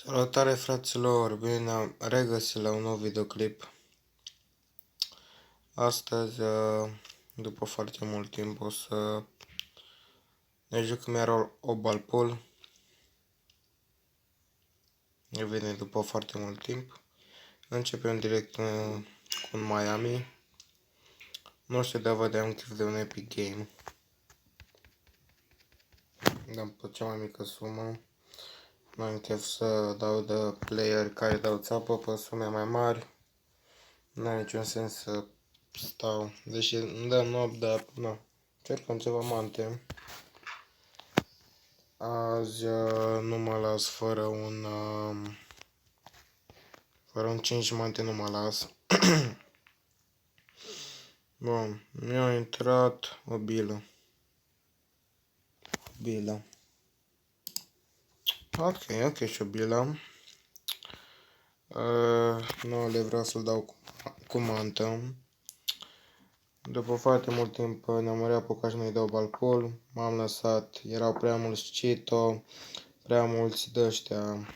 Salutare fraților, bine ne-am regăsit la un nou videoclip. Astăzi, după foarte mult timp, o să ne jucăm iar Obal Pool. Ne vine după foarte mult timp. Începem direct cu un Miami. Nu știu de a vedeam chef de un Epic Game. Dăm pe cea mai mică sumă. Nu am chef să dau de player care dau țapă pe sume mai mari. Nu are niciun sens să stau. Deși îmi dă 8, dar nu. Cercăm ceva mante. Azi nu mă las fără un 5 mante, nu mă las. Bun, mi-a intrat o bilă. Ok, și o bilă. Nu le vreau să-l dau cu mantă. După foarte mult timp ne-am murit pe ca și nu-i dau balcol. M-am lăsat, erau prea mulți Cheeto, prea mulți de-ăștia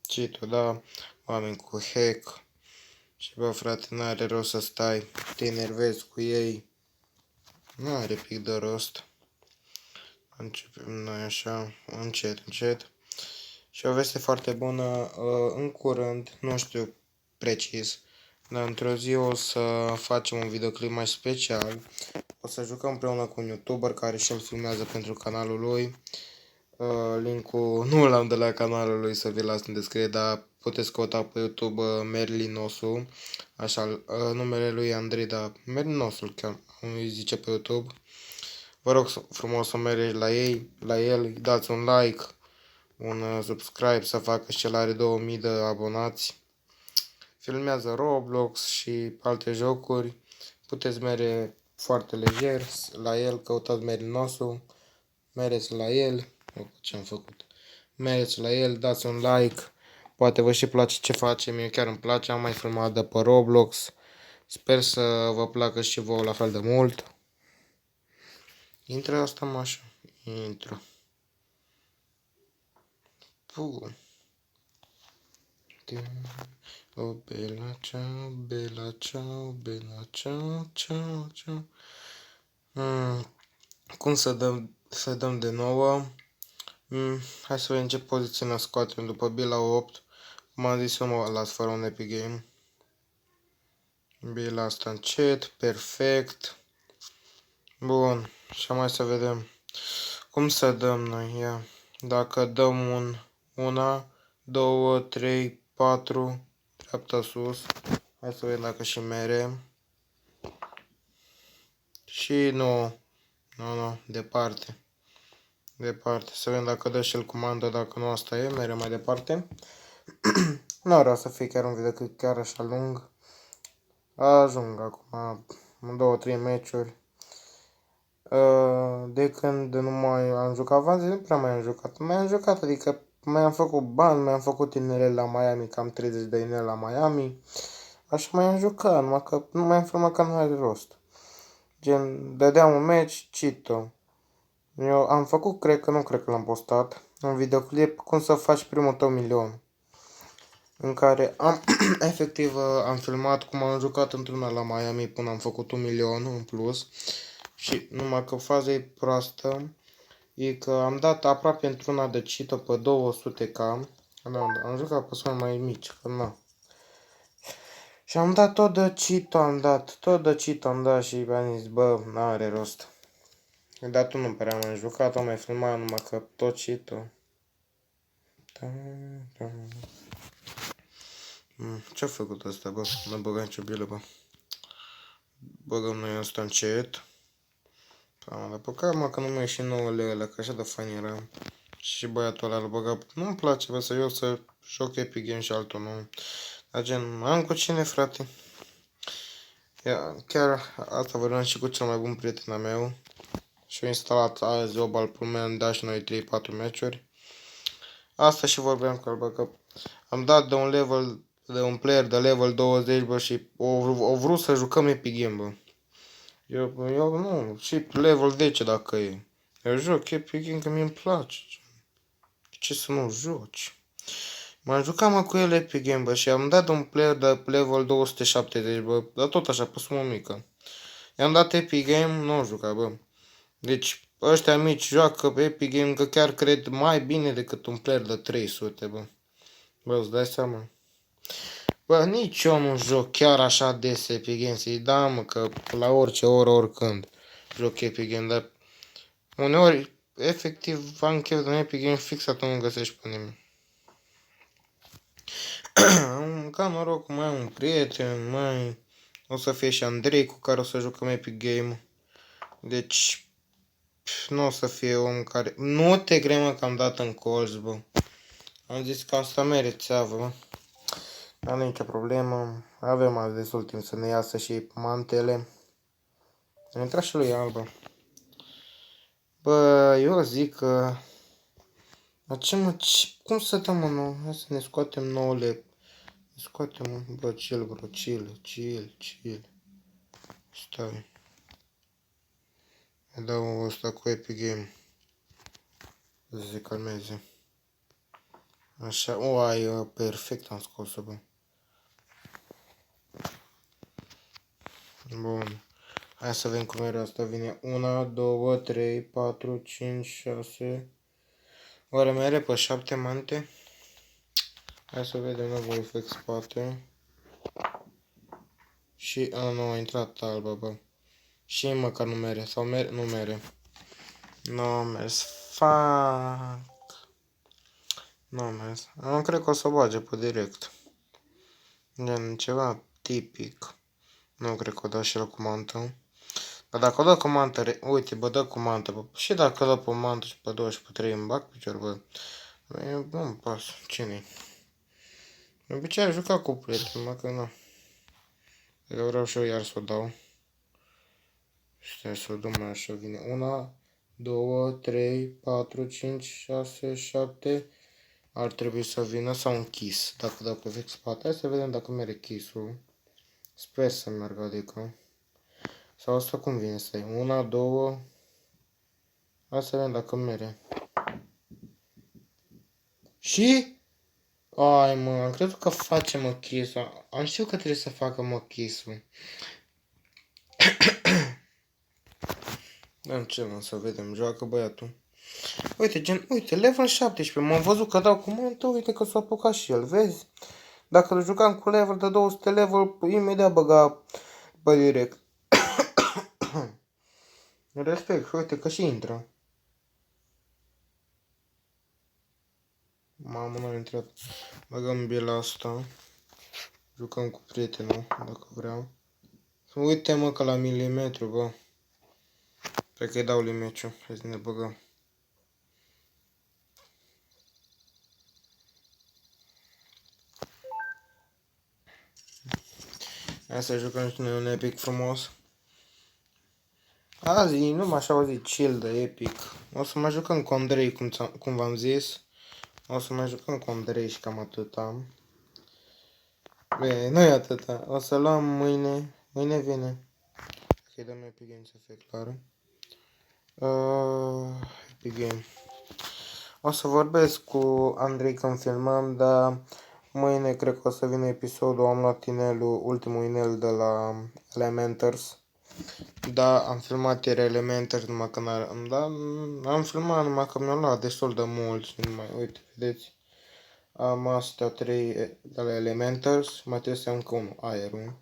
Cheeto, da, oameni cu hack. Și bă frate, n-are rost să stai, te enervezi cu ei. N-are pic de rost. Începem noi așa, încet. Și o veste foarte bună, în curând, nu știu precis, dar într-o zi o să facem un videoclip mai special. O să jucăm împreună cu un YouTuber care și-l filmează pentru canalul lui. Link-ul nu l-am de la canalul lui, să vi-l las în descriere, dar puteți căuta pe YouTube Merlinosu. Așa, numele lui Andrei, dar Merlinosu chiar îi zice pe YouTube. Vă rog frumos să mergeți la el, dați un like, un subscribe, să facă și el are 2000 de abonați. Filmează Roblox și alte jocuri. Puteți merge foarte lejer la el, căutați Merlinosu, mergeți la el. Ce am făcut? Mergeți la el, dați un like. Poate vă și place ce face, mie chiar îmi place, am mai filmat de pe Roblox. Sper să vă placă și vouă la fel de mult. Intră asta, așa. Intră. Bun. O bela ciao, bela ciao, bela ciao, ciao, ciao. Cum să dăm de nouă? Hai să vedem ce poziție ne scoatem după bila 8. Cum am zis, eu mă las fără un Epic Game. Bila asta încet, perfect. Bun, și mai să vedem cum să dăm noi. Ia. Dacă dăm una, 2, 3, 4, dreapta sus. Hai să vedem dacă și mere. Și nu, departe. Să vedem dacă dă și el comandă, dacă nu asta e, mere mai departe. Nu vreau să fie chiar un video chiar așa lung. Ajung acum în 2-3 meciuri. De când nu mai am jucat Vanzi, nu prea mai am jucat. Mai am jucat, adică mai am făcut bani, mai am făcut inele la Miami, cam 30 de inele la Miami. Așa mai am jucat, numai că nu mai am filmat că nu are rost. Gen, dădeam un match, Cheeto. Eu am făcut, cred că l-am postat, un videoclip cum să faci primul tău milion. În care am, efectiv, am filmat cum am jucat într-una la Miami până am făcut 1 milion în plus. Și numai că faza e proastă, e că am dat aproape într-una de Cheeto pe 200k. Am jucat pe sume mai mici, că nu. Și am dat tot de Cheeto, am dat și am zis, bă, n-are rost. Dar tu nu prea am jucat, am mai filmat numai că tot Cheeto. Ce-a făcut ăsta, bă? Nu băgăm nicio bilă, bă. Băgăm noi ăsta încet. Dar păcat, mă, că nu mai ieși 9 lei ăla, că așa de fain era. Și băiatul ăla îl băga. Nu-mi place, bă, să joc Epic Game și altul nu. Dar gen, am cu cine, frate? Chiar asta vorbeam și cu cel mai bun prieten al meu. Și-a instalat azi Obal Pool, mi-am dat și noi 3-4 meciuri. Asta și vorbeam cu el, bă, că am dat de un player de level 20, bă, și o vrut să jucăm Epic Game, bă. Eu nu, și level 10 dacă e. Eu joc Epic Game că mi-mi place. Ce să nu joci? M-am jucat, mă, cu el Epic Game, bă, și am dat un player de level 270, bă, dar tot așa, pe sumă mică. I-am dat Epic Game, nu juca, bă. Deci, ăștia mici joacă pe Epic Game, că chiar cred mai bine decât un player de 300, bă. Bă, îți dai seama? Bă, nici eu nu joc chiar așa des Epic Game, să-i da, mă, că la orice oră, oricând joc Epic Game, dar uneori, efectiv, am chef de un Epic Game fix atunci nu găsești pe nimeni. Am ca noroc, mai am un prieten, mai... O să fie și Andrei cu care o să jucăm Epic Game. Deci, nu o să fie om care... Nu te gremă că am dat în colț, bă. Am zis că asta merită țeavă, bă. Dar nu e nicio problemă. Avem azi destul timp să ne iasă și mantele. A intrat și lui Alba. Bă, eu zic că... Dar ce mă... Cum să dăm, mă, nou? Hai să ne scoatem noule. Scoatem, bă, chill, bro, chill. Stai. Îi dau ăsta cu Epic Game. Să se calmeze. Așa, uai, perfect am scos-o, bă. Bun. Hai să vedem cum era asta. Vine 1, 2, 3, 4, 5, 6. Oare mere pe 7 mante? Hai să vedem, nu voi efect spate. Și, nu, a intrat alba, bă. Și măcar nu mere, sau mere, nu mere. Nu a mers, fuck. Nu a mers. Nu cred că o să o bage pe direct. Gen, ceva tipic. Nu cred că o dă și el cu mantă. Dar dacă o dă cu mantă, uite, bă, dă cu mantă, bă. Și dacă o dă pe mantă și pe 2 și pe 3 îmi bag picior, bă. Nu-mi pas, cine-i? În obicei aș juca cu prieteni, mă, că nu. Dacă vreau și eu iar să o dau. Stai să o dăm mai așa, vine 1, 2, 3, 4, 5, 6, 7. Ar trebui să vină sau un kiss. Dacă dau pe vechi spate, hai să vedem dacă merge kiss-ul. Sper să meargă, adică. Sau asta cum vine, stai? 1, 2. Hai să vedem dacă merge. Și? Ai, mă, am crezut că face, mă, kiss-ul. Am știut că trebuie să facă, mă, kiss-ul. Dăm ce, mă, să vedem. Joacă băiatul. Uite, gen, uite, level 17. M-am văzut că dau cu mantă, uite că s-a apucat și el, vezi? Dacă îl jucam cu level de 200 level, imediat băga pe direct. Respect, uite că și intră. Mamă, n-a intrat. Băgăm bila asta. Jucăm cu prietenul, dacă vreau. Uite, mă, că la milimetru, bă. Cred că-i dau limeciu. Hai să ne băgăm. Hai să jucăm și noi un epic frumos. Azi nu m-aș auzi chill de epic. O să mai jucăm cu Andrei, cum v-am zis. O să mai jucăm cu Andrei și cam atât am. Bine, nu e atâta. O să luăm mâine. Mâine vine. Ok, dăm Epic Game să fie clară. Epic Game. O să vorbesc cu Andrei când filmăm, dar mâine cred că o să vină episodul. Am luat inelul, ultimul inel de la Elementars. Da, am filmat ieri Elementars, numai că am filmat numai că mi-a luat destul de mult și numai, uite, vedeți. Am astea 3 de la Elementars, mai trebuie să iau încă unul, aerul.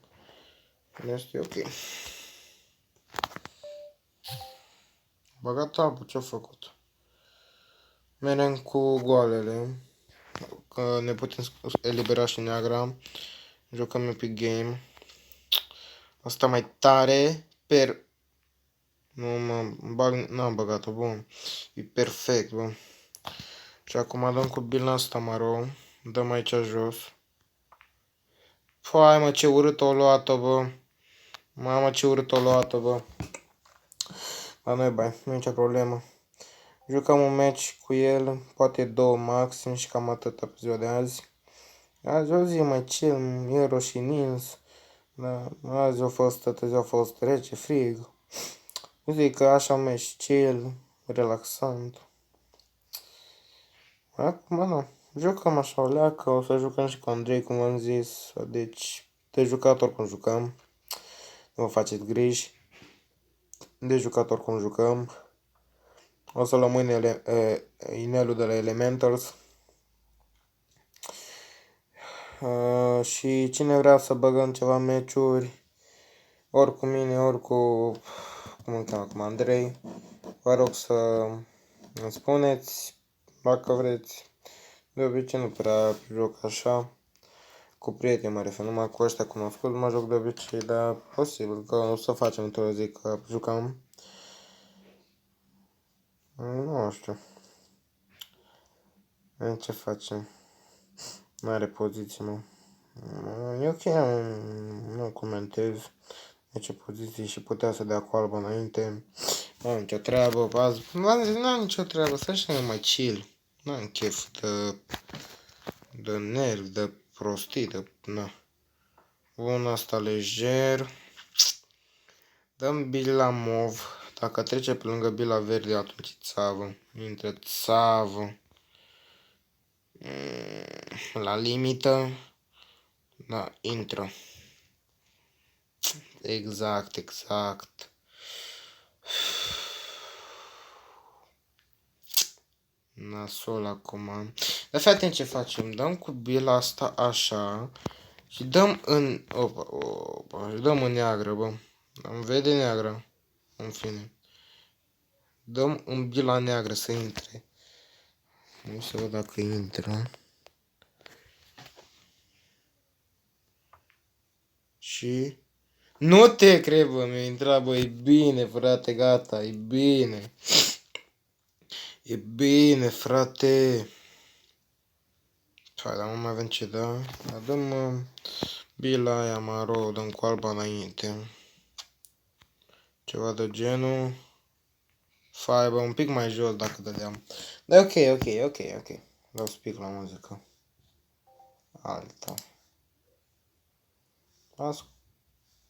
Este ok. Băgat albul, ce-a făcut? Merem cu goalele, că ne putem elibera și neagra. Jucăm Epic Game. Asta mai tare, Nu mă bag, n-am băgat-o, bun. E perfect, bă. Și acum dăm cu bilna asta maro. Dăm aici jos. Păi, mă, ce urât o luat-o, bă. Mamă, ce urât o luat-o, bă. Dar nu-i bai, nu e nicio problemă. Jucăm un match cu el, poate 2 maxim și cam atâta pe ziua de azi. Azi o zi mai chill, Euro și Nils. Da, azi a fost, toată ziua a fost rece, frig. Zic că așa mergi chill, relaxant. Acum nu, Jucăm așa o leacă, o să jucăm și cu Andrei, cum am zis. Deci, de jucat oricum jucăm. Nu vă faceți griji. De jucat oricum jucăm. O să luăm inelul de la Elementals. Și cine vrea să băgăm ceva meciuri, ori cu mine, ori cu, cum îl cheamă, cu Andrei, vă rog să îmi spuneți dacă vreți. De obicei nu prea joc așa, cu prieteni mă refer, numai cu ăștia cunoscuți mă joc de obicei, dar posibil că o să facem într-o zi că jucăm. Nu știu. Ce facem? Nu are poziție, mă. E ok, nu comentez. Ce poziție și putea să dea cu albă înainte. Nu am nicio treabă. Azi, n-am nicio treabă. Să așa mai chill. N-am chef de nervi, de prostii, de... Na. Bun, asta lejer. Dăm bil la mov. Dacă trece pe lângă bil la verde, atunci țavă. Intră țavă. La limită. Da, intră. Exact, exact. Nasol acum. Dar fii atent ce facem. Dăm cu bila asta așa. Și dăm în... Opa, opa. Și dăm în neagră, bă. Am vede neagră. În fine. Dăm în bila neagră să intre. Nu să văd dacă intră. Și... Nu te cred, bă, mi-a intrat, bă, e bine, frate, gata, e bine. E bine, frate. Hai, dar nu mai avem ce da. Dăm bila aia maro, dăm cu alba înainte. Ceva de genul. Fiber, un pic mai jos dacă dădeam. Da, ok. Dau speak la muzică. Alta. Las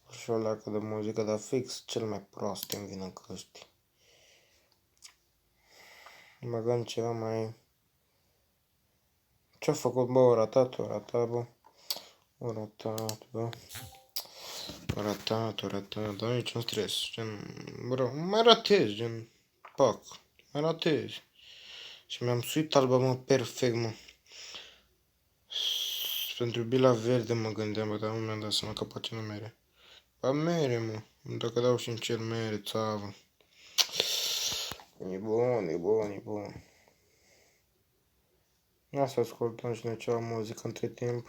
și o leacă de muzică, dar fix cel mai prost îmi vin în căști. Băgăm ceva mai... Ce-a făcut, bă? O ratat, bă. O ratat, dar niciun stres. Gen, bro, mai ratez, gen, pac, mai ratez. Și mi-am suit alba, mă, perfect, mă. Pentru bila verde mă gândeam, bă, dar nu mi-am dat seama că poate nu mere. Ba mere, mă. Dacă dau și în cer mere, țavă. E bun. Ia să ascultăm și noi ceva muzică între timp.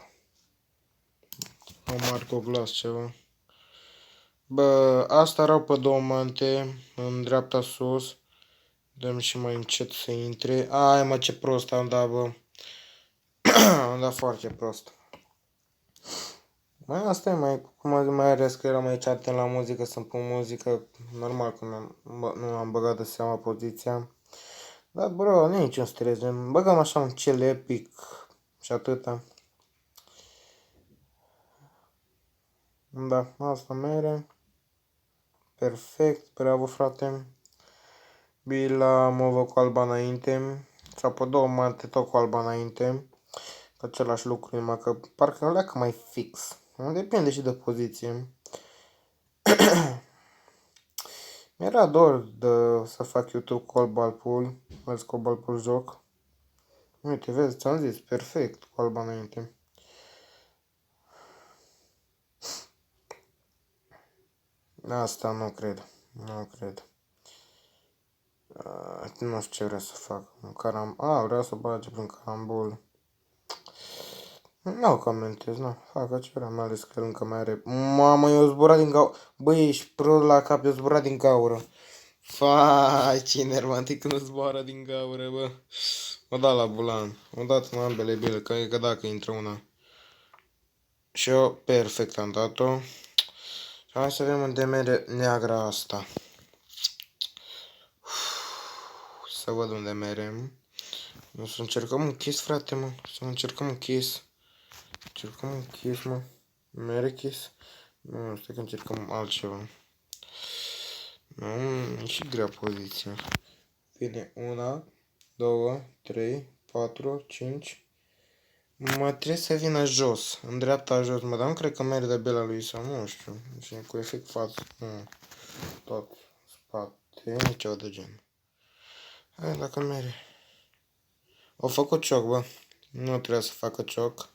O Marco Glass ceva. Bă, asta erau pe două mante, în dreapta sus. Dăm și mai încet să intre. Ai, mă, ce prost am dat, bă. Am dat foarte prost. Mai asta e, mai ales că eram aici atent la muzică, să-mi pun muzică. Normal că nu am băgat de seama poziția. Dar, bro, nu e niciun stres, gen, băgăm așa un chill epic și atâta. Da, asta mere. Perfect, bravo, frate. Bila, mă cu alba înainte. Sau pe două mante, tot cu alba înainte. Același lucru, numai că parcă o leacă mai fix. Depinde și de poziție. Mi-era dor să fac YouTube call ball pool. Vezi call ball pool joc. Uite, vezi, ți-am zis, perfect cu alba înainte. Asta nu cred. Nu știu ce vrea să fac. Vreau să bage prin carambol. Nu comentez, nu. Fac ce vrea, mai ales că el încă mai are... Mamă, eu zburat din gaură. Băi, ești pro la cap, eu zburat din gaură. Fai, ce enervant e când zboară din gaură, bă. Mă da la bulan. Mă dat în ambele bile, că dacă intră una. Și eu perfect am dat-o. Și hai să avem în demere neagră asta. Să văd unde merem. O să încercăm un kiss, frate, mă. Să încercăm un kiss. Încercăm un kiss, mă. Mere kiss? Nu, stai că încercăm altceva. Nu, e și grea poziția. Bine, 1, 2, 3, 4, 5, Mă trebuie să vină jos, în dreapta jos, mă, dar nu cred că merge de Bela lui sau nu știu. Și cu efect față, nu. Tot spate, nici o de gen. Hai, dacă merge. O făcut cioc, bă. Nu trebuie să facă cioc.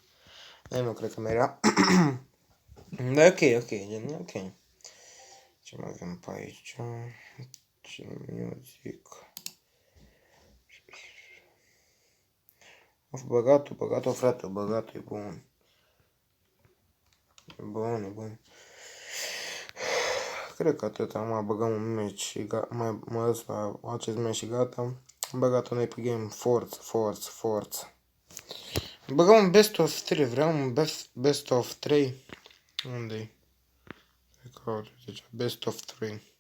Ei, nu cred că merea. Da, ok, gen, ok. Ce mai avem pe aici? Ce music? Of, băgat-o, frate, băgat-o, e bun. E bun, e bun. Cred că atât, mai băgăm un meci și mai ăsta, acest meci și gata. Am băgat un Epic Game, forță. Băgăm un Best of 3, vreau un Best of 3. Unde-i? Best of 3.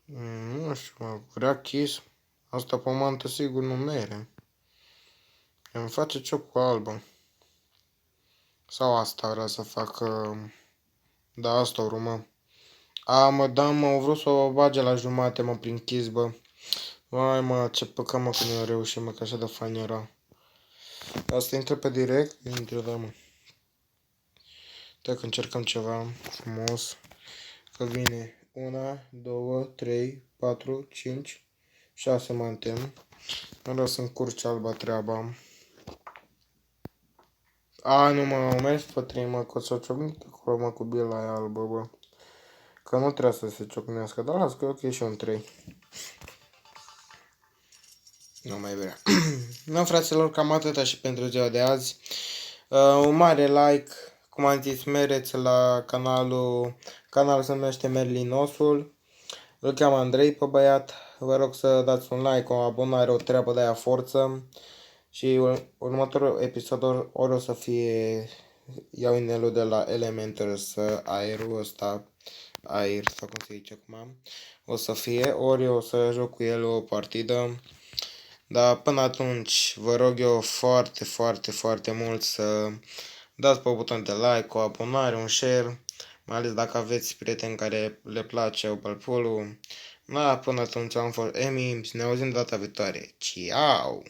Nu știu, mă, vrea Kiss. Asta pomantă sigur nu mere. Îmi face cioc cu albă. Sau asta vrea să facă. Da, asta urmă. Da, mă, au vrut să o bage la jumate, mă, prin Kiss, bă. Vai, mă, ce păcat, mă, că nu a reușit, mă, că așa de fain era. Asta intră pe direct? Intră, da, mă. Dacă încercăm ceva frumos. Că vine 1, 2, 3, 4, 5, 6 măntem. Vreau să încurci alba treaba. Nu mă, au mers pe 3, mă, că s-a ciocnit acolo, mă, cu bila aia albă, bă. Că nu trebuie să se ciocnească, dar las că e ok și un 3. Nu mai vrea. Nu, fraților, cam atâta și pentru ziua de azi. Un mare like, cum am zis, mereți la canalul se numește Merlinosul. Îl cheamă Andrei pe băiat. Vă rog să dați un like, o abonare, o treabă de aia forță. Și următorul episod ori o să fie, iau inelul de la Elementals, aerul ăsta, aer sau cum se zice acum, o să fie, ori o să joc cu el o partidă. Dar până atunci vă rog eu foarte mult să dați pe buton de like, o abonare, un share, mai ales dacă aveți prieteni care le place Opalpolul. Da, până atunci am fost Emi, ne auzim data viitoare. Ciao!